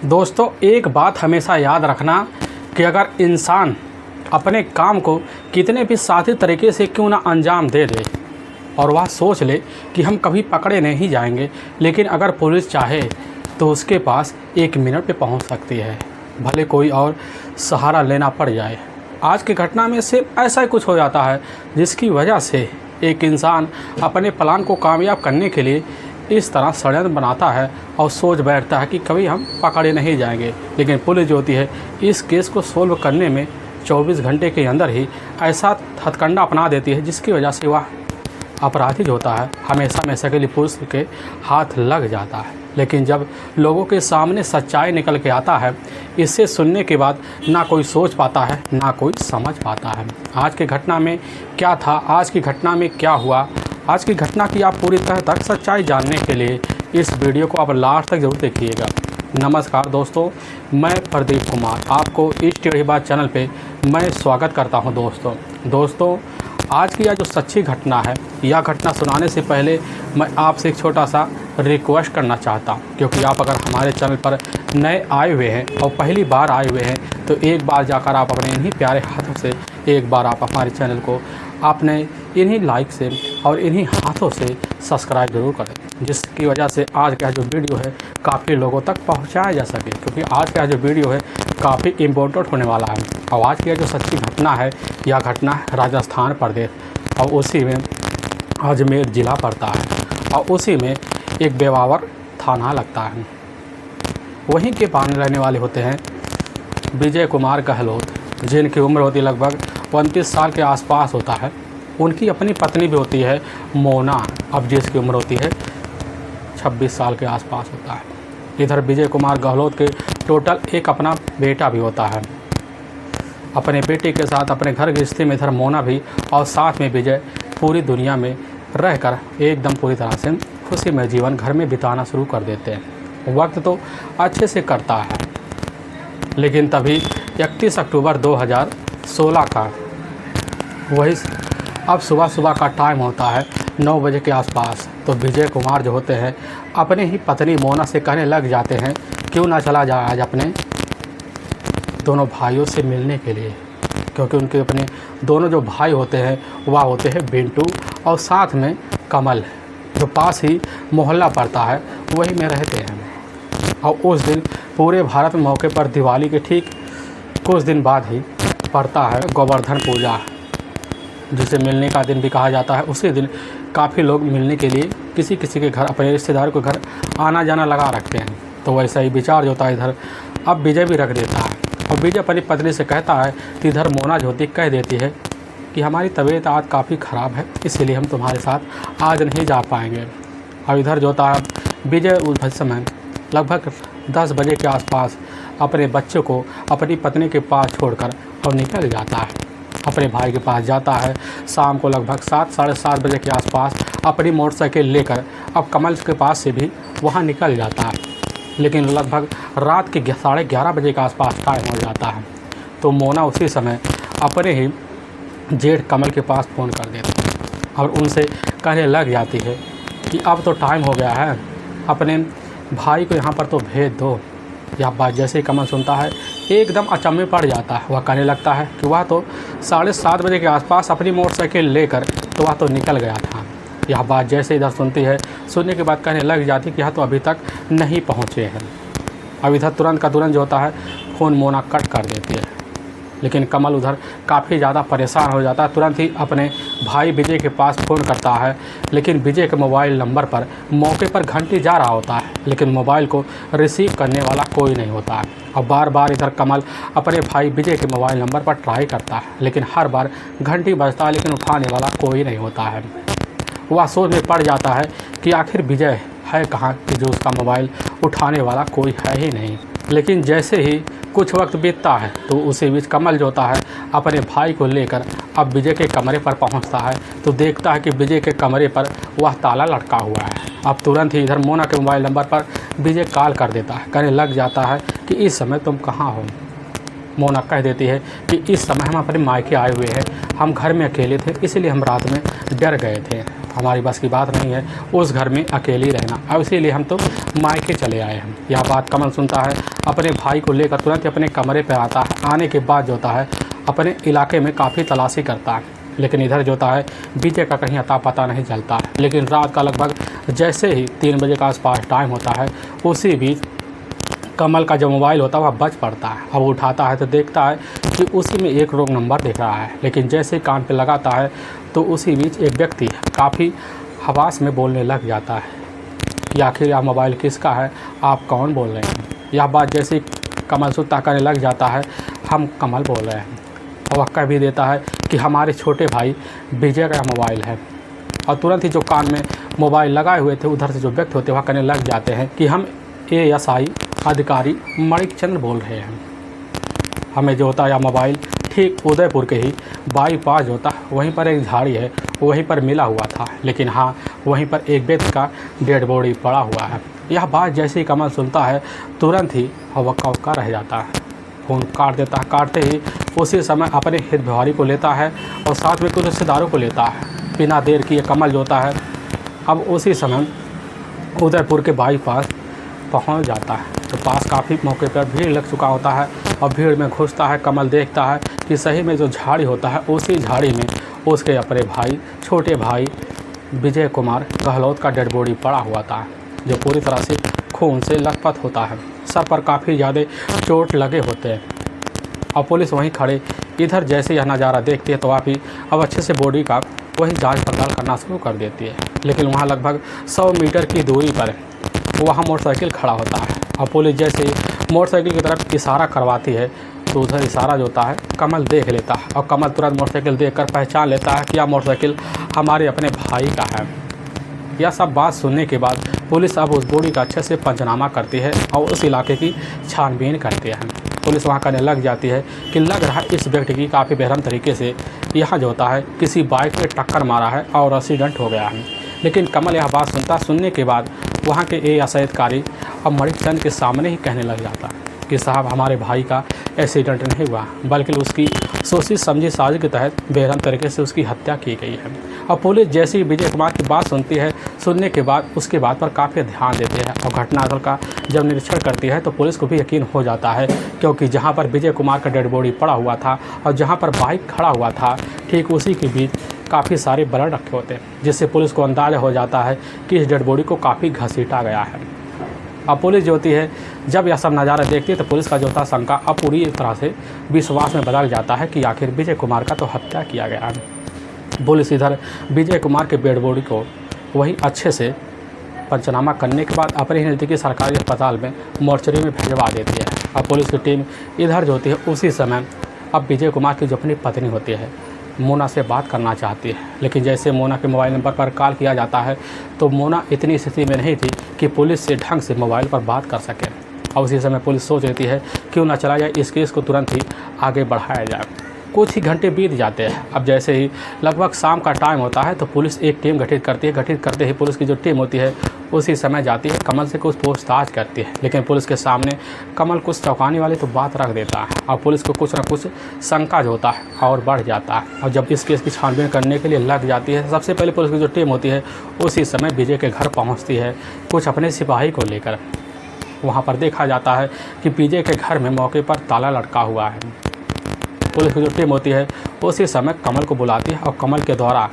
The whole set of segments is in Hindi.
दोस्तों, एक बात हमेशा याद रखना कि अगर इंसान अपने काम को कितने भी साथी तरीके से क्यों ना अंजाम दे दे और वह सोच ले कि हम कभी पकड़े नहीं जाएंगे, लेकिन अगर पुलिस चाहे तो उसके पास 1 मिनट पे पहुंच सकती है, भले कोई और सहारा लेना पड़ जाए। आज की घटना में सिर्फ ऐसा ही कुछ हो जाता है जिसकी वजह से एक इंसान अपने प्लान को कामयाब करने के लिए इस तरह षड्यंत्र बनाता है और सोच बैठता है कि कभी हम पकड़े नहीं जाएंगे। लेकिन पुलिस जो होती है इस केस को सोल्व करने में 24 घंटे के अंदर ही ऐसा हथकंडा अपना देती है जिसकी वजह से वह अपराधी जो होता है हमेशा के लिए पुलिस के हाथ लग जाता है। लेकिन जब लोगों के सामने सच्चाई निकल के आता है, इसे सुनने के बाद ना कोई सोच पाता है ना कोई समझ पाता है आज की घटना में क्या था, आज की घटना में क्या हुआ। आज की घटना की आप पूरी तरह तक सच्चाई जानने के लिए इस वीडियो को आप लास्ट तक जरूर देखिएगा। नमस्कार दोस्तों, मैं प्रदीप कुमार आपको इस टेढ़ी बात चैनल पे मैं स्वागत करता हूं। दोस्तों आज की यह जो सच्ची घटना है, यह घटना सुनाने से पहले मैं आपसे एक छोटा सा रिक्वेस्ट करना चाहता हूं, क्योंकि आप अगर हमारे चैनल पर नए आए हुए हैं और पहली बार आए हुए हैं तो एक बार जाकर आप अपने इन्हीं प्यारे हाथों से एक बार आप हमारे चैनल को आपने इन्हीं लाइक से और इन्हीं हाथों से सब्सक्राइब जरूर करें, जिसकी वजह से आज का जो वीडियो है काफ़ी लोगों तक पहुंचाया जा सके, क्योंकि आज का जो वीडियो है काफ़ी इम्पोर्टेंट होने वाला है। और आज की जो सच्ची घटना है, यह घटना है राजस्थान प्रदेश और उसी में अजमेर ज़िला पड़ता है और उसी में एक बेवावर थाना लगता है। वहीं के पाने रहने वाले होते हैं विजय कुमार गहलोत, जिनकी उम्र होती लगभग 29 साल के आसपास होता है। उनकी अपनी पत्नी भी होती है मोना, अब जिसकी उम्र होती है 26 साल के आसपास होता है। इधर विजय कुमार गहलोत के टोटल एक अपना बेटा भी होता है। अपने बेटे के साथ अपने घर गृहस्थी में इधर मोना भी और साथ में विजय पूरी दुनिया में रहकर एकदम पूरी तरह से खुशी में जीवन घर में बिताना शुरू कर देते हैं। वक्त तो अच्छे से करता है, लेकिन तभी 31 अक्टूबर 2016 का वही अब सुबह का टाइम होता है 9 बजे के आसपास, तो विजय कुमार जो होते हैं अपने ही पत्नी मोना से कहने लग जाते हैं क्यों ना चला जाए आज अपने दोनों भाइयों से मिलने के लिए, क्योंकि उनके अपने दोनों जो भाई होते हैं वह होते हैं बिंटू और साथ में कमल, जो पास ही मोहल्ला पड़ता है वही में रहते हैं। और उस दिन पूरे भारत में मौके पर दिवाली के ठीक कुछ दिन बाद ही पड़ता है गोवर्धन पूजा, जिसे मिलने का दिन भी कहा जाता है। उसी दिन काफ़ी लोग मिलने के लिए किसी के घर, अपने रिश्तेदार के घर आना जाना लगा रखते हैं। तो वैसा ही विचार जो होता है इधर अब विजय भी रख देता है और विजय अपनी पत्नी से कहता है कि इधर मोना जो होती कह देती है कि हमारी तबीयत आज काफ़ी ख़राब है, इसीलिए हम तुम्हारे साथ आज नहीं जा पाएंगे। और इधर जो होता है विजय उस समय लगभग 10 बजे के आसपास अपने बच्चों को अपनी पत्नी के पास छोड़कर और निकल जाता है, अपने भाई के पास जाता है। शाम को लगभग 7 साढ़े 7 बजे के आसपास अपनी मोटरसाइकिल लेकर अब कमल के पास से भी वहाँ निकल जाता है। लेकिन लगभग रात के 11:30 बजे के आसपास टाइम हो जाता है, तो मोना उसी समय अपने ही जेठ कमल के पास फ़ोन कर देती है और उनसे कहने लग जाती है कि अब तो टाइम हो गया है, अपने भाई को यहाँ पर तो भेज दो। यह बात जैसे ही कमल सुनता है एकदम अचंभे पड़ जाता है। वह कहने लगता है कि वह तो 7:30 बजे के आसपास अपनी मोटरसाइकिल लेकर तो वह तो निकल गया था। यह बात जैसे इधर सुनती है, सुनने के बाद कहने लग जाती है कि यह तो अभी तक नहीं पहुँचे हैं। अब इधर तुरंत का तुरंत जो होता है फ़ोन मोना कट कर देती है। लेकिन कमल उधर काफ़ी ज़्यादा परेशान हो जाता है, तुरंत ही अपने भाई विजय के पास फ़ोन करता है। लेकिन विजय के मोबाइल नंबर पर मौके पर घंटी जा रहा होता है, लेकिन मोबाइल को रिसीव करने वाला कोई नहीं होता है। और बार बार इधर कमल अपने भाई विजय के मोबाइल नंबर पर ट्राई करता है, लेकिन हर बार घंटी बजता है लेकिन उठाने वाला कोई नहीं होता है। वह सोच में पड़ जाता है कि आखिर विजय है कहाँ कि जो उसका मोबाइल उठाने वाला कोई है ही नहीं। लेकिन जैसे ही कुछ वक्त बीतता है तो उसी बीच कमल जो होता है अपने भाई को लेकर अब विजय के कमरे पर पहुंचता है, तो देखता है कि विजय के कमरे पर वह ताला लटका हुआ है। अब तुरंत ही इधर मोना के मोबाइल नंबर पर विजय कॉल कर देता है, कहने लग जाता है कि इस समय तुम कहाँ हो। मोना कह देती है कि इस समय हम अपने मायके आए हुए हैं, हम घर में अकेले थे इसीलिए हम रात में डर गए थे, हमारी बस की बात नहीं है उस घर में अकेली रहना, अब इसीलिए हम तो मायके चले आए हैं। यह बात कमल सुनता है, अपने भाई को लेकर तुरंत ही अपने कमरे पर आता है। आने के बाद जो होता है अपने इलाके में काफ़ी तलाशी करता है, लेकिन इधर जो होता है विजय का कहीं अता पता नहीं चलता है। लेकिन रात का लगभग जैसे ही 3 बजे का आसपास टाइम होता है, उसी बीच कमल का जो मोबाइल होता है वह बज पड़ता है। अब वो उठाता है तो देखता है कि उसी में एक रॉन्ग नंबर दिख रहा है। लेकिन जैसे ही कान पे लगाता है तो उसी बीच एक व्यक्ति काफ़ी हवास में बोलने लग जाता है कि आखिर यह मोबाइल किसका है, आप कौन बोल रहे हैं। यह बात जैसे ही कमल सुत्ता करने लग जाता है, हम कमल बोल रहे हैं। और वह कह भी देता है कि हमारे छोटे भाई विजय का मोबाइल है। और तुरंत ही जो कान में मोबाइल लगाए हुए थे उधर से जो व्यक्ति होते वह कहने लग जाते हैं कि हम ASI अधिकारी मणिकचंद्र बोल रहे हैं। हमें जो होता है यह मोबाइल ठीक उदयपुर के ही बाईपास होता है, वहीं पर एक झाड़ी है, वहीं पर मिला हुआ था। लेकिन हाँ, वहीं पर एक व्यक्ति का डेड बॉडी पड़ा हुआ है। यह बात जैसे ही कमल सुनता है तुरंत ही हवक्का उक्का रह जाता है, फ़ोन काट देता है। काटते ही उसी समय अपने हित भिवारी को लेता है और साथ में कुछ रिश्तेदारों को लेता है। बिना देर किए कमल जो होता है अब उसी समय उदयपुर के बाईपास पहुंच जाता है। तो पास काफ़ी मौके पर भीड़ लग चुका होता है और भीड़ में घुसता है। कमल देखता है कि सही में जो झाड़ी होता है उसी झाड़ी में उसके अपने भाई, छोटे भाई विजय कुमार गहलोत का डेड बॉडी पड़ा हुआ था, जो पूरी तरह से खून से लथपथ होता है। सर पर काफ़ी ज़्यादा चोट लगे होते हैं और पुलिस वहीं खड़े इधर जैसे यह नज़ारा देखती है तो आप ही अब अच्छे से बॉडी का वही जांच पड़ताल करना शुरू कर देती है। लेकिन वहाँ लगभग 100 मीटर की दूरी पर वहाँ मोटरसाइकिल खड़ा होता है और पुलिस जैसे ही मोटरसाइकिल की तरफ इशारा करवाती है तो उधर इशारा जो होता है कमल देख लेता है और कमल तुरंत मोटरसाइकिल देखकर पहचान लेता है कि यह मोटरसाइकिल हमारे अपने भाई का है। यह सब बात सुनने के बाद पुलिस अब उस बॉडी का अच्छे से पंचनामा करती है और उस इलाके की छानबीन करती है। पुलिस वहाँ करने लग जाती है कि लग रहा है इस व्यक्ति की काफ़ी बेरहम तरीके से यहाँ जो होता है किसी बाइक में टक्कर मारा है और एक्सीडेंट हो गया है। लेकिन कमल यह बात सुनने के बाद वहाँ के ASI अधिकारी अब मणिकचंद के सामने ही कहने लग जाता है कि साहब हमारे भाई का एक्सीडेंट नहीं हुआ, बल्कि उसकी सोची समझी साजिश के तहत बेरहम तरीके से उसकी हत्या की गई है। और पुलिस जैसे ही विजय कुमार की बात सुनती है, सुनने के बाद उसके बात पर काफ़ी ध्यान देते हैं और घटनास्थल का जब निरीक्षण करती है तो पुलिस को भी यकीन हो जाता है, क्योंकि जहाँ पर विजय कुमार का डेड बॉडी पड़ा हुआ था और जहाँ पर बाइक खड़ा हुआ था ठीक उसी के बीच काफ़ी सारे ब्लड रखे होते हैं, जिससे पुलिस को अंदाज़ा हो जाता है कि इस डेड बॉडी को काफ़ी घसीटा गया है। अब पुलिस जो होती है जब यह सब नज़ारा देखती है तो पुलिस का जो था शंका अब पूरी तरह से विश्वास में बदल जाता है कि आखिर विजय कुमार का तो हत्या किया गया है। पुलिस इधर विजय कुमार के डेड बॉडी को वही अच्छे से पंचनामा करने के बाद अपने ही नज़दीकी सरकारी अस्पताल में मोर्चरी में भिजवा देती है। अब पुलिस की टीम इधर जो होती है उसी समय अब विजय कुमार की जो अपनी पत्नी होती है मोना से बात करना चाहती है। लेकिन जैसे मोना के मोबाइल नंबर पर कॉल किया जाता है तो मोना इतनी स्थिति में नहीं थी कि पुलिस से ढंग से मोबाइल पर बात कर सके। और उसी समय पुलिस सोच लेती है क्यों ना चला जाए, इस केस को तुरंत ही आगे बढ़ाया जाए। कुछ ही घंटे बीत जाते हैं। अब जैसे ही लगभग शाम का टाइम होता है तो पुलिस एक टीम गठित करती है। गठित करते ही पुलिस की जो टीम होती है उसी समय जाती है, कमल से कुछ पूछताछ करती है। लेकिन पुलिस के सामने कमल कुछ चौंकाने वाली तो बात रख देता है और पुलिस को कुछ ना कुछ शंका जो होता है और बढ़ जाता है। और जब इस केस की छानबीन करने के लिए लग जाती है, सबसे पहले पुलिस की जो टीम होती है उसी समय विजय के घर पहुँचती है कुछ अपने सिपाही को लेकर। वहाँ पर देखा जाता है कि विजय के घर में मौके पर ताला लटका हुआ है। पुलिस की जो टीम होती है उसी समय कमल को बुलाती है और कमल के द्वारा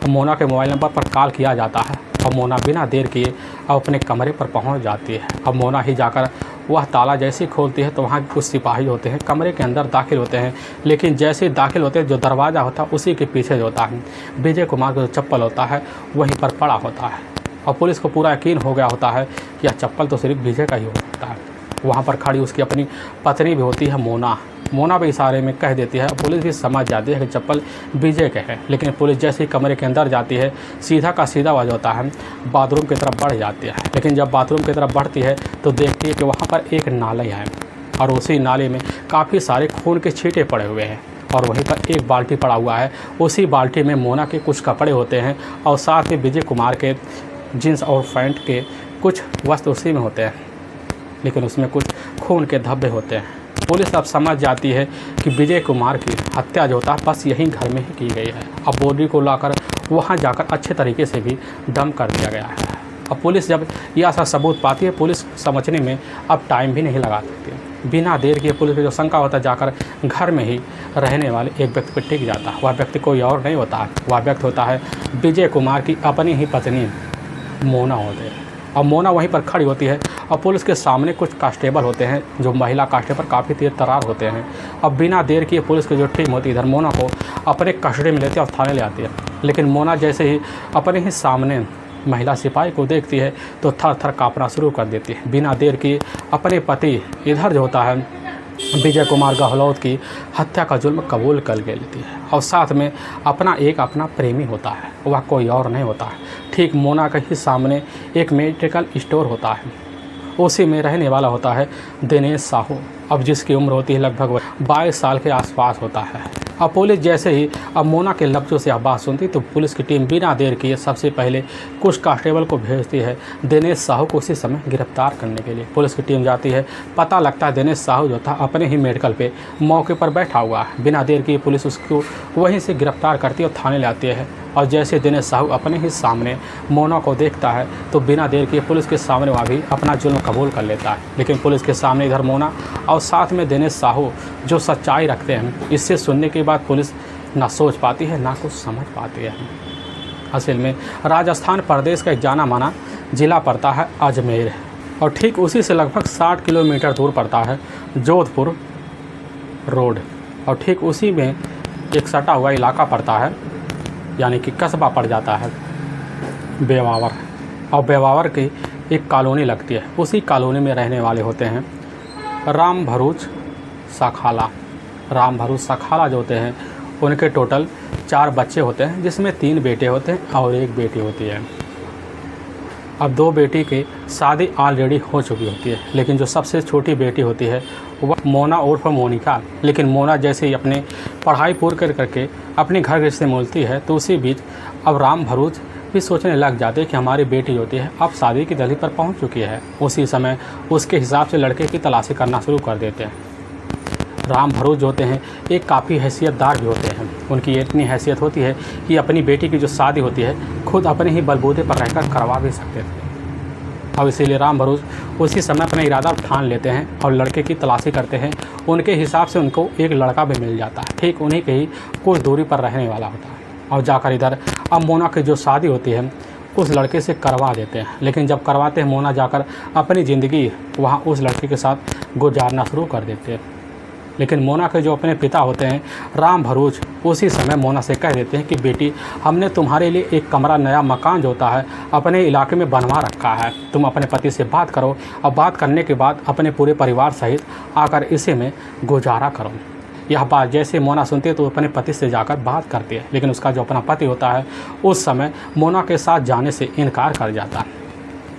मोना के मोबाइल नंबर पर कॉल किया जाता है और मोना बिना देर किए अब अपने कमरे पर पहुंच जाती है। अब मोना ही जाकर वह ताला जैसे ही खोलती है तो वहाँ कुछ सिपाही होते हैं कमरे के अंदर दाखिल होते हैं। लेकिन जैसे ही दाखिल होते हैं जो दरवाज़ा होता है उसी के पीछे जो होता है विजय कुमार का जो चप्पल होता है वहीं पर पड़ा होता है। और पुलिस को पूरा यकीन हो गया होता है कि यह चप्पल तो सिर्फ विजय का ही होता है। वहाँ पर खड़ी उसकी अपनी पत्नी भी होती है मोना भी इशारे में कह देती है। पुलिस भी समझ जाती है कि चप्पल विजय के है। लेकिन पुलिस जैसे ही कमरे के अंदर जाती है सीधा का सीधा वह होता है बाथरूम की तरफ बढ़ जाती है। लेकिन जब बाथरूम की तरफ बढ़ती है तो देखती है कि वहाँ पर एक नाला है और उसी नाले में काफ़ी सारे खून के छींटे पड़े हुए हैं और वहीं पर एक बाल्टी पड़ा हुआ है। उसी बाल्टी में मोना के कुछ कपड़े होते हैं और साथ में विजय कुमार के जीन्स और पैंट के कुछ वस्त्र उसी में होते हैं, लेकिन उसमें कुछ खून के धब्बे होते हैं। पुलिस अब समझ जाती है कि विजय कुमार की हत्या जो होता है बस यहीं घर में ही की गई है। अब बॉडी को लाकर वहां जाकर अच्छे तरीके से भी दम कर दिया गया है। अब पुलिस जब यह सा सबूत पाती है, पुलिस समझने में अब टाइम भी नहीं लगा सकती है। बिना देर किए पुलिस को जो शंका होता है, जाकर घर में ही रहने वाले एक व्यक्ति पर टिक जाता है। वह व्यक्ति कोई और नहीं होता है, वह व्यक्ति होता है विजय कुमार की अपनी ही पत्नी मोना होती है। और मोना वहीं पर खड़ी होती है और पुलिस के सामने कुछ कांस्टेबल होते हैं, जो महिला कांस्टेबल काफ़ी तेज तर्रार होते हैं। अब बिना देर किए पुलिस की जो टीम होती है इधर मोना को अपने कस्टडी में लेती है और थाने ले आती है। लेकिन मोना जैसे ही अपने ही सामने महिला सिपाही को देखती है तो थर थर काँपना शुरू कर देती है। बिना देर किए अपने पति इधर जो होता है विजय कुमार गहलोत की हत्या का जुल्म कबूल कर लेती है। और साथ में अपना प्रेमी होता है, वह कोई और नहीं होता है। ठीक मोना के ही सामने एक मेडिकल स्टोर होता है, उसी में रहने वाला होता है दिनेश साहू, अब जिसकी उम्र होती है लगभग 22 साल के आसपास होता है। अब पुलिस जैसे ही अब मोना के लफ्ज़ों से आवाज़ सुनती तो पुलिस की टीम बिना देर किए सबसे पहले कुछ कांस्टेबल को भेजती है दिनेश साहू को उसी समय गिरफ्तार करने के लिए। पुलिस की टीम जाती है, पता लगता है दिनेश साहू जो था अपने ही मेडिकल पे मौके पर बैठा हुआ है। बिना देर किए पुलिस उसको वहीं से गिरफ्तार करती है और थाने ले आती है। और जैसे दिनेश साहू अपने ही सामने मोना को देखता है तो बिना देर किए पुलिस के सामने वह भी अपना जुल्म कबूल कर लेता है। लेकिन पुलिस के सामने इधर मोना और साथ में दिनेश साहू जो सच्चाई रखते हैं, इससे सुनने के बाद पुलिस ना सोच पाती है ना कुछ समझ पाती है। असल में राजस्थान प्रदेश का एक जाना माना ज़िला पड़ता है अजमेर, और ठीक उसी से लगभग 60 किलोमीटर दूर पड़ता है जोधपुर रोड, और ठीक उसी में एक सटा हुआ इलाका पड़ता है, यानी कि कस्बा पड़ जाता है बेवावर। और बेवावर की एक कॉलोनी लगती है, उसी कॉलोनी में रहने वाले होते हैं राम भरूच सखाला। राम भरूच सखाला जो होते हैं उनके टोटल 4 बच्चे होते हैं, जिसमें 3 बेटे होते हैं और 1 बेटी होती है। अब 2 बेटी की शादी ऑलरेडी हो चुकी होती है, लेकिन जो सबसे छोटी बेटी होती है वह मोना उर्फ मोनिका। लेकिन मोना जैसे ही अपने पढ़ाई पूरी करके अपने घर गृहस्थी मिलती है तो उसी बीच अब राम भरूच भी सोचने लग जाते हैं कि हमारी बेटी होती है अब शादी की दहलीज पर पहुंच चुकी है। उसी समय उसके हिसाब से लड़के की तलाशी करना शुरू कर देते हैं। राम भरूच जो होते हैं एक काफ़ी हैसियतदार भी होते हैं। उनकी इतनी हैसियत होती है कि अपनी बेटी की जो शादी होती है खुद अपने ही बलबूते पर रहकर करवा भी सकते थे। अब इसीलिए राम भरूच उसी समय अपना इरादा ठान लेते हैं और लड़के की तलाशी करते हैं। उनके हिसाब से उनको एक लड़का भी मिल जाता है, ठीक उन्हीं के ही कुछ दूरी पर रहने वाला होता है। और जाकर इधर अब मोना की जो शादी होती है उस लड़के से करवा देते हैं। लेकिन जब करवाते हैं मोना जाकर अपनी ज़िंदगी वहाँ उस लड़के के साथ गुजारना शुरू कर देते हैं। लेकिन मोना के जो अपने पिता होते हैं राम भरूच उसी समय मोना से कह देते हैं कि बेटी हमने तुम्हारे लिए एक कमरा नया मकान जो होता है अपने इलाके में बनवा रखा है, तुम अपने पति से बात करो और बात करने के बाद अपने पूरे परिवार सहित आकर इसी में गुजारा करो। यह बात जैसे मोना सुनती है तो अपने पति से जाकर बात करती है, लेकिन उसका जो अपना पति होता है उस समय मोना के साथ जाने से इनकार कर जाता है।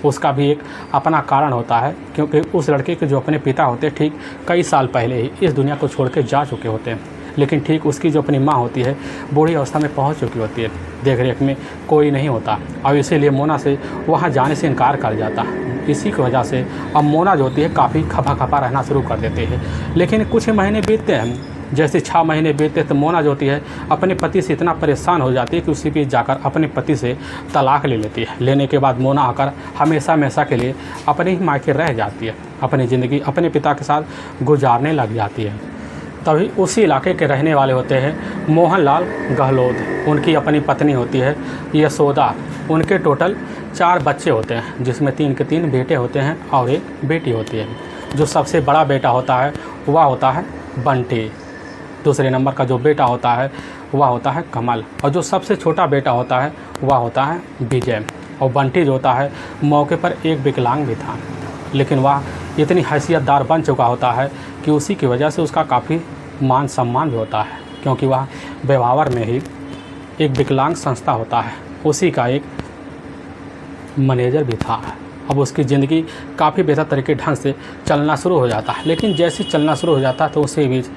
उसका भी एक अपना कारण होता है, क्योंकि उस लड़के के जो अपने पिता होते हैं ठीक कई साल पहले ही इस दुनिया को छोड़ के जा चुके होते हैं। लेकिन ठीक उसकी जो अपनी माँ होती है बूढ़ी अवस्था में पहुंच चुकी होती है, देख रेख में कोई नहीं होता, और इसीलिए मोना से वहां जाने से इनकार कर जाता है। इसी की वजह से अब मोना जो होती है काफ़ी खपा खपा रहना शुरू कर देते हैं। लेकिन कुछ महीने बीतते हैं, जैसे 6 महीने बीतते तो मोना जो होती है अपने पति से इतना परेशान हो जाती है कि उसी बीच जाकर अपने पति से तलाक ले लेती है। लेने के बाद मोना आकर हमेशा के लिए अपने ही मायके रह जाती है, अपनी ज़िंदगी अपने पिता के साथ गुजारने लग जाती है। तभी उसी इलाके के रहने वाले होते हैं मोहनलाल गहलोत। उनकी अपनी पत्नी होती है यशोदा। उनके टोटल 4 बच्चे होते हैं, जिसमें 3 के 3 बेटे होते हैं और 1 बेटी होती है। जो सबसे बड़ा बेटा होता है वह होता है बंटी, दूसरे नंबर का जो बेटा होता है वह होता है कमल, और जो सबसे छोटा बेटा होता है वह होता है विजय। और बंटी जो होता है मौके पर एक विकलांग भी था, लेकिन वह इतनी हैसियतदार बन चुका होता है कि उसी की वजह से उसका काफ़ी मान सम्मान भी होता है, क्योंकि वह बेवावर में ही एक विकलांग संस्था होता है, उसी का एक मैनेजर भी था। अब उसकी ज़िंदगी काफ़ी बेहतर तरीके ढंग से चलना शुरू हो जाता है। लेकिन जैसे चलना शुरू हो जाता है तो उसी बीच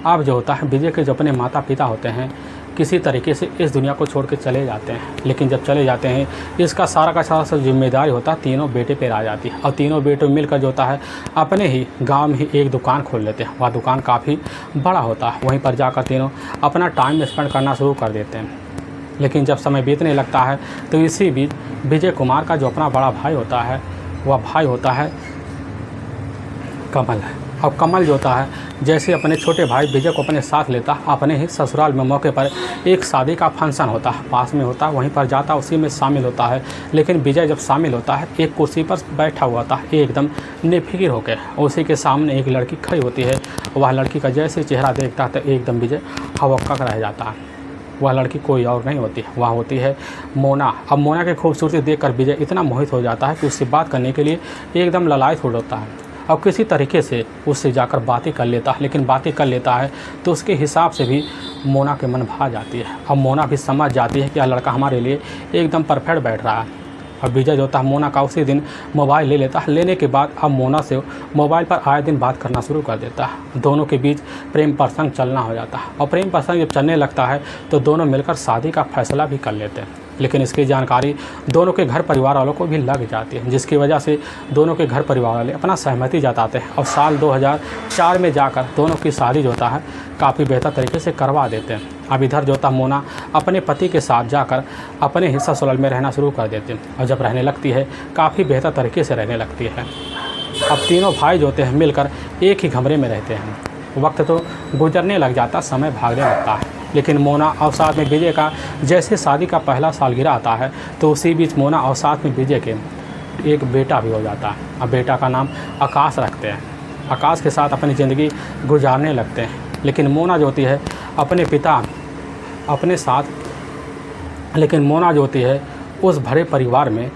अब जो होता है विजय के जो अपने माता पिता होते हैं किसी तरीके से इस दुनिया को छोड़ के चले जाते हैं। लेकिन जब चले जाते हैं इसका सारा का सारा जिम्मेदारी होता है तीनों बेटे पर आ जाती है, और तीनों बेटे मिलकर जो होता है अपने ही गांव में ही एक दुकान खोल लेते हैं। वह दुकान काफ़ी बड़ा होता है, वहीं पर जाकर तीनों अपना टाइम स्पेंड करना शुरू कर देते हैं। लेकिन जब समय बीतने लगता है तो इसी बीच विजय कुमार का जो अपना बड़ा भाई होता है वह भाई होता है कमल है। और कमल जो होता है जैसे अपने छोटे भाई विजय को अपने साथ लेता, अपने ही ससुराल में मौके पर एक शादी का फंक्शन होता है, पास में होता है, वहीं पर जाता, उसी में शामिल होता है। लेकिन विजय जब शामिल होता है एक कुर्सी पर बैठा हुआ था एकदम बेफिक्र होकर, उसी के सामने एक लड़की खड़ी होती है। वह लड़की का जैसे चेहरा देखता है तो एकदम विजय हवक्का रह जाता है। वह लड़की कोई और नहीं होती, वह होती है मोना। अब मोना की खूबसूरती देखकर विजय इतना मोहित हो जाता है कि उससे बात करने के लिए एकदम ललायत हो जाता है। अब किसी तरीके से उससे जाकर बातें कर लेता है, लेकिन बातें कर लेता है तो उसके हिसाब से भी मोना के मन भा जाती है। अब मोना भी समझ जाती है कि यह लड़का हमारे लिए एकदम परफेक्ट बैठ रहा है। अब विजय जो होता है मोना का उसी दिन मोबाइल ले लेता है। लेने के बाद अब मोना से मोबाइल पर आए दिन बात करना शुरू कर देता है। दोनों के बीच प्रेम प्रसंग चलना हो जाता है और प्रेम प्रसंग जब चलने लगता है तो दोनों मिलकर शादी का फैसला भी कर लेते हैं। लेकिन इसकी जानकारी दोनों के घर परिवार वालों को भी लग जाती है, जिसकी वजह से दोनों के घर परिवार वाले अपना सहमति जताते हैं और साल 2004 में जाकर दोनों की शादी जो होता है काफ़ी बेहतर तरीके से करवा देते हैं। अब इधर जो होता है मोना अपने पति के साथ जाकर अपने ही ससुराल में रहना शुरू कर देते हैं और जब रहने लगती है काफ़ी बेहतर तरीके से रहने लगती है। अब तीनों भाई जो होते हैं मिलकर एक ही कमरे में रहते हैं। वक्त तो गुजरने लग जाता, समय भागने लगता है, लेकिन मोना और साथ में विजय का जैसे शादी का पहला सालगिरह आता है तो उसी बीच मोना और साथ में विजय के एक बेटा भी हो जाता है। अब बेटा का नाम आकाश रखते हैं। आकाश के साथ अपनी ज़िंदगी गुजारने लगते हैं। लेकिन मोना जो होती है अपने पिता अपने साथ, लेकिन मोना जो होती है उस भरे परिवार में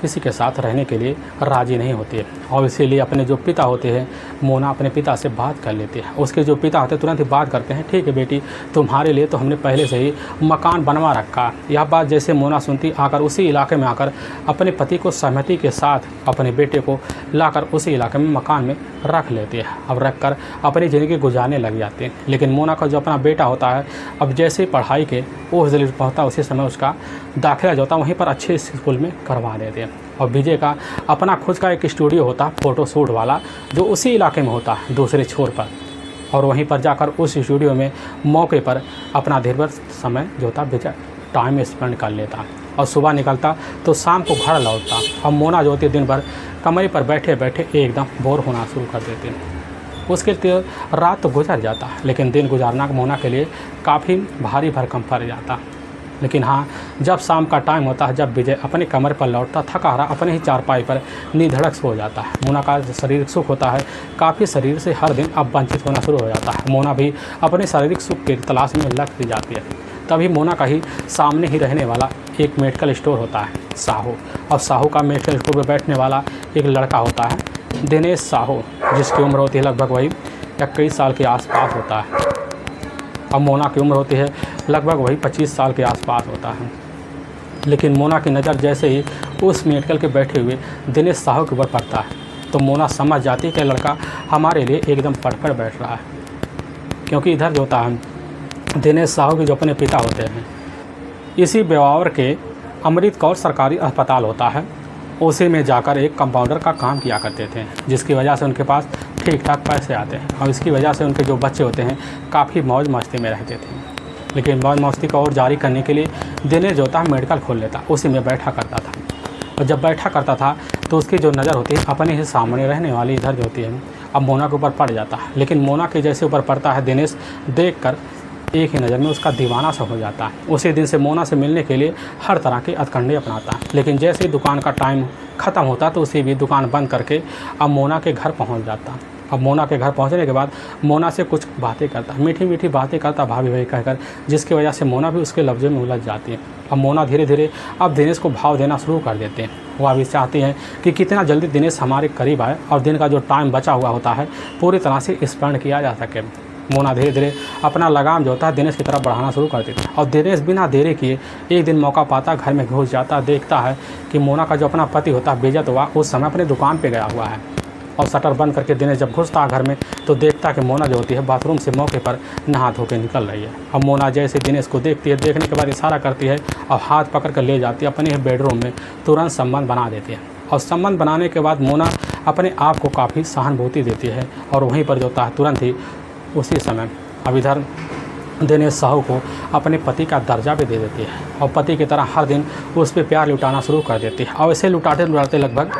किसी के साथ रहने के लिए राज़ी नहीं होती है और इसीलिए अपने जो पिता होते हैं मोना अपने पिता से बात कर लेती है। उसके जो पिता होते हैं तुरंत ही बात करते हैं, ठीक है बेटी, तुम्हारे लिए तो हमने पहले से ही मकान बनवा रखा। यह बात जैसे मोना सुनती आकर उसी इलाके में आकर अपने पति को सहमति के साथ अपने बेटे को लाकर उसी इलाके में मकान में रख लेती है। अब रख कर अपनी ज़िंदगी गुजारने लग जाते हैं। लेकिन मोना का जो अपना बेटा होता है अब जैसे पढ़ाई के ओर जलील पहुँचता उसी समय उसका दाखिला जो होता है वहीं पर अच्छे स्कूल में करवा देते हैं। और विजय का अपना खुद का एक स्टूडियो होता है फ़ोटोशूट वाला जो उसी इलाके में होता है दूसरे छोर पर, और वहीं पर जाकर उस स्टूडियो में मौके पर अपना देर भर समय जो होता विजय टाइम स्पेंड कर लेता और सुबह निकलता तो शाम को घर लौटता। और मोना जो होती है दिन भर कमरे पर बैठे बैठे एकदम बोर होना शुरू कर देते हैं। उसके रात तो गुजर जाता लेकिन दिन गुजारना मोना के लिए काफ़ी भारी भरकम पड़ जाता। लेकिन हाँ, जब शाम का टाइम होता है, जब विजय अपने कमरे पर लौटता थका हारा अपने ही चारपाई पर निधड़क सो जाता है। मोना का शारीरिक सुख होता है काफ़ी शरीर से हर दिन अब वंचित होना शुरू हो जाता है। मोना भी अपने शारीरिक सुख की तलाश में लग दी जाती है। तभी मोना का ही सामने ही रहने वाला एक मेडिकल स्टोर होता है साहू, और साहू का मेडिकल स्टोर पर बैठने वाला एक लड़का होता है दिनेश साहू, जिसकी उम्र होती है लगभग वही 21 साल के आसपास होता है। अब मोना की उम्र होती है लगभग वही 25 साल के आसपास होता है। लेकिन मोना की नज़र जैसे ही उस मेडिकल के बैठे हुए दिनेश साहू के ऊपर पड़ता है तो मोना समझ जाती है कि लड़का हमारे लिए एकदम परफेक्ट बैठ रहा है। क्योंकि इधर जो होता है दिनेश साहू के जो अपने पिता होते हैं इसी ब्यावर के अमृत कौर सरकारी अस्पताल होता है, उसी में जाकर एक कंपाउंडर का काम किया करते थे, जिसकी वजह से उनके पास ठीक ठाक पैसे आते हैं और इसकी वजह से उनके जो बच्चे होते हैं काफ़ी मौज मस्ती में रहते थे। लेकिन मौज मस्ती को और जारी करने के लिए दिनेश जो होता है मेडिकल खोल लेता, उसी में बैठा करता था। और जब बैठा करता था तो उसकी जो नज़र होती है अपने ही सामने रहने वाली इधर जो होती है अब मोना के ऊपर पड़ जाता है। लेकिन मोना के जैसे ऊपर पड़ता है दिनेश देख कर एक ही नज़र में उसका दीवाना सा हो जाता है। उसी दिन से मोना से मिलने के लिए हर तरह के हथकंडे अपनाता है। लेकिन जैसे ही दुकान का टाइम ख़त्म होता तो उसी भी दुकान बंद करके अब मोना के घर पहुंच जाता। अब मोना के घर पहुंचने के बाद मोना से कुछ बातें करता, मीठी मीठी बातें करता भाभी भाई कहकर, जिसकी वजह से मोना भी उसके लफ्ज़ों में उलझ जाती है। अब मोना धीरे धीरे अब दिनेश को भाव देना शुरू कर देते हैं। वह भी चाहती हैं कि कितना जल्दी दिनेश हमारे करीब आए और दिन का जो टाइम बचा हुआ होता है पूरी तरह से स्पेंड किया जा सके। मोना धीरे धीरे अपना लगाम जो होता है दिनेश की तरफ बढ़ाना शुरू कर देता है और दिनेश बिना देरी किए एक दिन मौका पाता घर में घुस जाता, देखता है कि मोना का जो अपना पति होता है बेइज्जत हुआ उस समय अपने दुकान पे गया हुआ है। और शटर बंद करके दिनेश जब घुसता है घर में तो देखता कि मोना जो होती है बाथरूम से मौके पर नहा धो के निकल रही है। अब मोना जैसे दिनेश को देखती है, देखने के बाद इशारा करती है और हाथ पकड़ कर ले जाती है अपने बेडरूम में, तुरंत संबंध बना देती है। और संबंध बनाने के बाद मोना अपने आप को काफ़ी सहानुभूति देती है और वहीं पर जो होता है तुरंत ही उसी समय अब इधर दिनेश साहू को अपने पति का दर्जा भी दे देती है और पति की तरह हर दिन उस पर प्यार लुटाना शुरू कर देती है। और ऐसे लुटाते लुटाते लगभग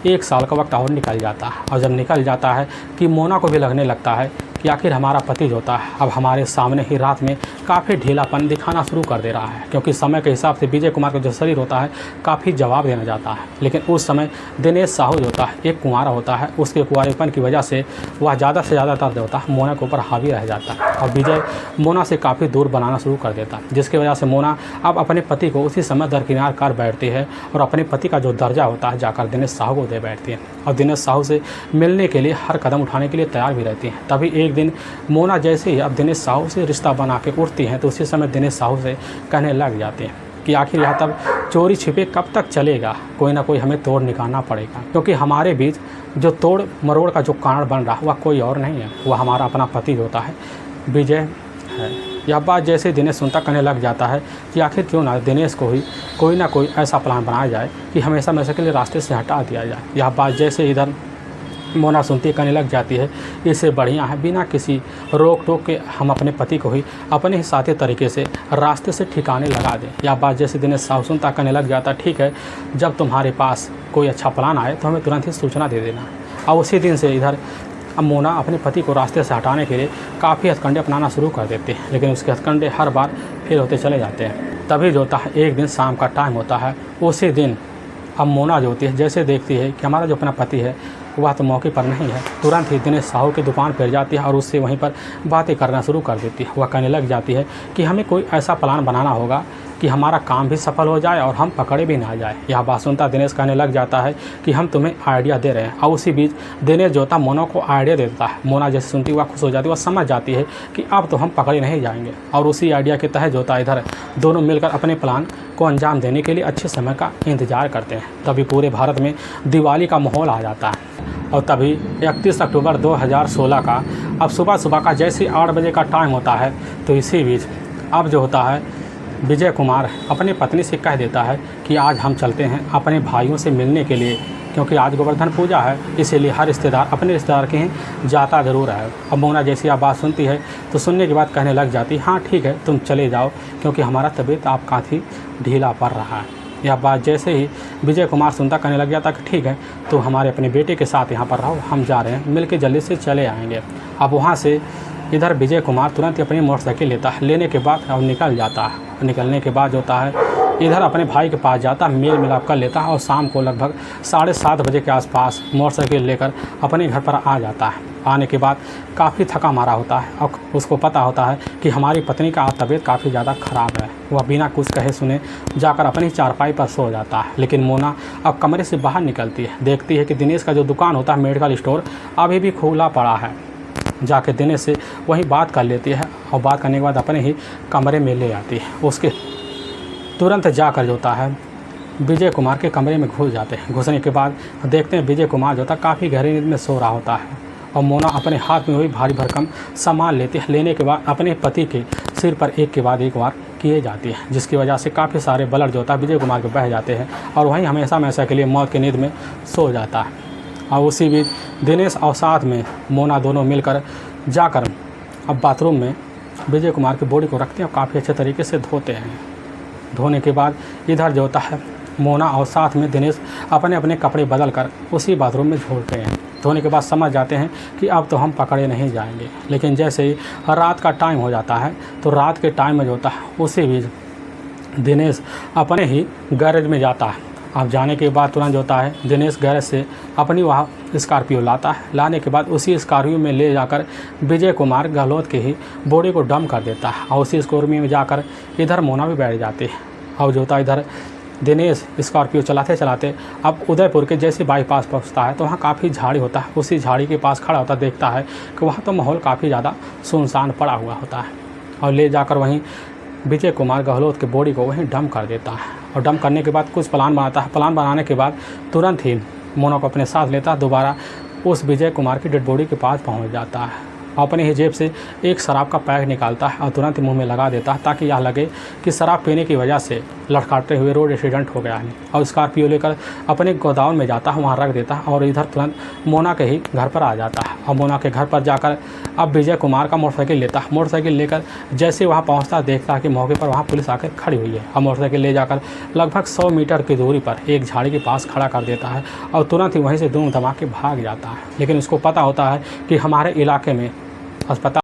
1 साल का वक्त और निकल जाता है। और जब निकल जाता है कि मोना को भी लगने लगता है कि आखिर हमारा पति जो होता है अब हमारे सामने ही रात में काफ़ी ढीलापन दिखाना शुरू कर दे रहा है, क्योंकि समय के हिसाब से विजय कुमार का जो शरीर होता है काफ़ी जवाब देना जाता है। लेकिन उस समय दिनेश साहू जो होता है एक कुंवारा होता है, उसके कुंवारेपन की वजह से वह ज़्यादा से ज़्यादा दर्द होता है मोना के ऊपर हावी रह जाता है और विजय मोना से काफ़ी दूर बनाना शुरू कर देता है, जिसकी वजह से मोना अब अपने पति को उसी समय दरकिनार कर बैठती है और अपने पति का जो दर्जा होता है जाकर दिनेश साहू को दे बैठती है और दिनेश साहू से मिलने के लिए हर कदम उठाने के लिए तैयार भी रहती हैं। तभी एक दिन मोना जैसे ही अब दिनेश साहू से रिश्ता बना के उठती हैं तो उसी समय दिनेश साहू से कहने लग जाते हैं कि आखिर यह तब चोरी छिपे कब तक चलेगा, कोई ना कोई हमें तोड़ निकालना पड़ेगा, क्योंकि हमारे बीच जो तोड़ मरोड़ का जो कारण बन रहा वह कोई और नहीं है, वह हमारा अपना पति होता है विजय है। यह बात जैसे दिनेश सुनता कहने लग जाता है कि आखिर क्यों ना दिनेश को ही कोई ना कोई ऐसा प्लान बनाया जाए कि हमेशा हमेशा के लिए रास्ते से हटा दिया जाए। यह बात जैसे इधर मोना सुनती कहने लग जाती है इससे बढ़िया है बिना किसी रोक टोक के हम अपने पति को ही अपने ही साथी तरीके से रास्ते से ठिकाने लगा दें। यह बात जैसे दिनेश साहू सुनता कहने लग जाता ठीक है, जब तुम्हारे पास कोई अच्छा प्लान आए तो हमें तुरंत ही सूचना दे देना। और उसी दिन से इधर अब मोना अपने पति को रास्ते से हटाने के लिए काफ़ी हथकंडे अपनाना शुरू कर देते हैं, लेकिन उसके हथकंडे हर बार फेल होते चले जाते हैं। तभी जो होता है एक दिन शाम का टाइम होता है, उसी दिन अब मोना जो होती है जैसे देखती है कि हमारा जो अपना पति है वह तो मौके पर नहीं है, तुरंत ही दिनेश साहू की दुकान पर जाती है और उससे वहीं पर बातें करना शुरू कर देती है। वह कहने लग जाती है कि हमें कोई ऐसा प्लान बनाना होगा कि हमारा काम भी सफल हो जाए और हम पकड़े भी ना जाए। यह बात सुनता दिनेश कहने लग जाता है कि हम तुम्हें आइडिया दे रहे हैं। और उसी बीच दिनेश जो था मोना को आइडिया देता है। मोना जैसे सुनती वह खुश हो जाती है, वह समझ जाती है कि अब तो हम पकड़े नहीं जाएंगे। और उसी आइडिया के तहत जो होता है इधर दोनों मिलकर अपने प्लान को अंजाम देने के लिए अच्छे समय का इंतजार करते हैं। तभी पूरे भारत में दिवाली का माहौल आ जाता है और तभी 31 अक्टूबर 2016 का अब सुबह का जैसे 8 बजे का टाइम होता है, तो इसी बीच अब जो होता है विजय कुमार अपनी पत्नी से कह देता है कि आज हम चलते हैं अपने भाइयों से मिलने के लिए, क्योंकि आज गोवर्धन पूजा है, इसीलिए हर रिश्तेदार अपने रिश्तेदार के ही जाता ज़रूर है। अब मोना जैसी आप बात सुनती है तो सुनने के बाद कहने लग जाती हाँ ठीक है तुम चले जाओ, क्योंकि हमारा तबीयत आप काफ़ी ढीला पड़ रहा है। यह बात जैसे ही विजय कुमार सुनता कहने लग जाता कि ठीक है तो हमारे अपने बेटे के साथ यहाँ पर रहो, हम जा रहे हैं, मिल के जल्दी से चले आएँगे। अब वहाँ से इधर विजय कुमार तुरंत अपनी मोटरसाइकिल लेता है, लेने के बाद अब निकल जाता है। निकलने के बाद होता है इधर अपने भाई के पास जाता है, मेल मिलाप कर लेता है और शाम को लगभग 7:30 बजे के आसपास मोटरसाइकिल लेकर अपने घर पर आ जाता है। आने के बाद काफ़ी थका मारा होता है और उसको पता होता है कि हमारी पत्नी का तबीयत काफ़ी ज़्यादा ख़राब है। वह बिना कुछ कहे सुने जाकर अपनी चारपाई पर सो जाता है। लेकिन मोना अब कमरे से बाहर निकलती है, देखती है कि दिनेश का जो दुकान होता है मेडिकल स्टोर अभी भी खुला पड़ा है। जाके दिनेश से वहीं बात कर लेती है और बात करने के बाद अपने ही कमरे में ले आती है। उसके तुरंत जाकर जो होता है विजय कुमार के कमरे में घुस जाते हैं। घुसने के बाद देखते हैं विजय कुमार जो होता है काफ़ी गहरी नींद में सो रहा होता है और मोना अपने हाथ में वही भारी भरकम सामान लेती है। लेने के बाद अपने पति के सिर पर एक के बाद एक वार किए जाती है, जिसकी वजह से काफ़ी सारे ब्लड जो होता है विजय कुमार के बह जाते हैं और वहीं हमेशा के लिए मौत की नींद में सो जाता है। और उसी बीच दिनेश और साथ में मोना दोनों मिलकर जाकर अब बाथरूम में विजय कुमार की बॉडी को रखते हैं और काफ़ी अच्छे तरीके से धोते हैं। धोने के बाद इधर जो होता है मोना और साथ में दिनेश अपने अपने कपड़े बदल कर उसी बाथरूम में झोलते हैं। धोने के बाद समझ जाते हैं कि अब तो हम पकड़े नहीं जाएंगे। लेकिन जैसे ही रात का टाइम हो जाता है तो रात के टाइम में जो होता है उसी बीच दिनेश अपने ही गैरेज में जाता है। अब जाने के बाद तुरंत जो होता है दिनेश गैरेज से अपनी वहाँ स्कॉर्पियो लाता है। लाने के बाद उसी स्कॉर्पियो में ले जाकर विजय कुमार गहलोत के ही बॉडी को डंप कर देता है और उसी स्कॉर्पियो में जाकर इधर मोना भी बैठ जाती है। और जो होता है इधर दिनेश स्कॉर्पियो चलाते चलाते अब उदयपुर के जैसे बाईपास पहुँचता है तो वहाँ काफ़ी झाड़ी होता है। उसी झाड़ी के पास खड़ा होता देखता है कि वहाँ तो माहौल काफ़ी ज़्यादा सुनसान पड़ा हुआ होता है और ले जाकर वहीं विजय कुमार गहलोत के बॉडी को वहीं डंप कर देता है। और डंप करने के बाद कुछ प्लान बनाता है। प्लान बनाने के बाद तुरंत ही मोना को अपने साथ लेता है, दोबारा उस विजय कुमार की डेड बॉडी के पास पहुंच जाता है अपने ही जेब से एक शराब का पैक निकालता है और तुरंत मुंह में लगा देता है ताकि यह लगे कि शराब पीने की वजह से लड़खड़ाते हुए रोड एक्सीडेंट हो गया है। और स्कॉर्पियो लेकर अपने गोदाम में जाता है, वहाँ रख देता है और इधर तुरंत मोना के ही घर पर आ जाता है। और मोना के घर पर जाकर अब विजय कुमार का मोटरसाइकिल लेता है। मोटरसाइकिल लेकर जैसे वहाँ पहुँचता देखता है कि मौके पर वहाँ पुलिस आकर खड़ी हुई है। और मोटरसाइकिल ले जाकर लगभग 100 मीटर की दूरी पर एक झाड़ी के पास खड़ा कर देता है और तुरंत ही वहीं से धूम धमाके भाग जाता है। लेकिन उसको पता होता है कि हमारे इलाके में अस्पताल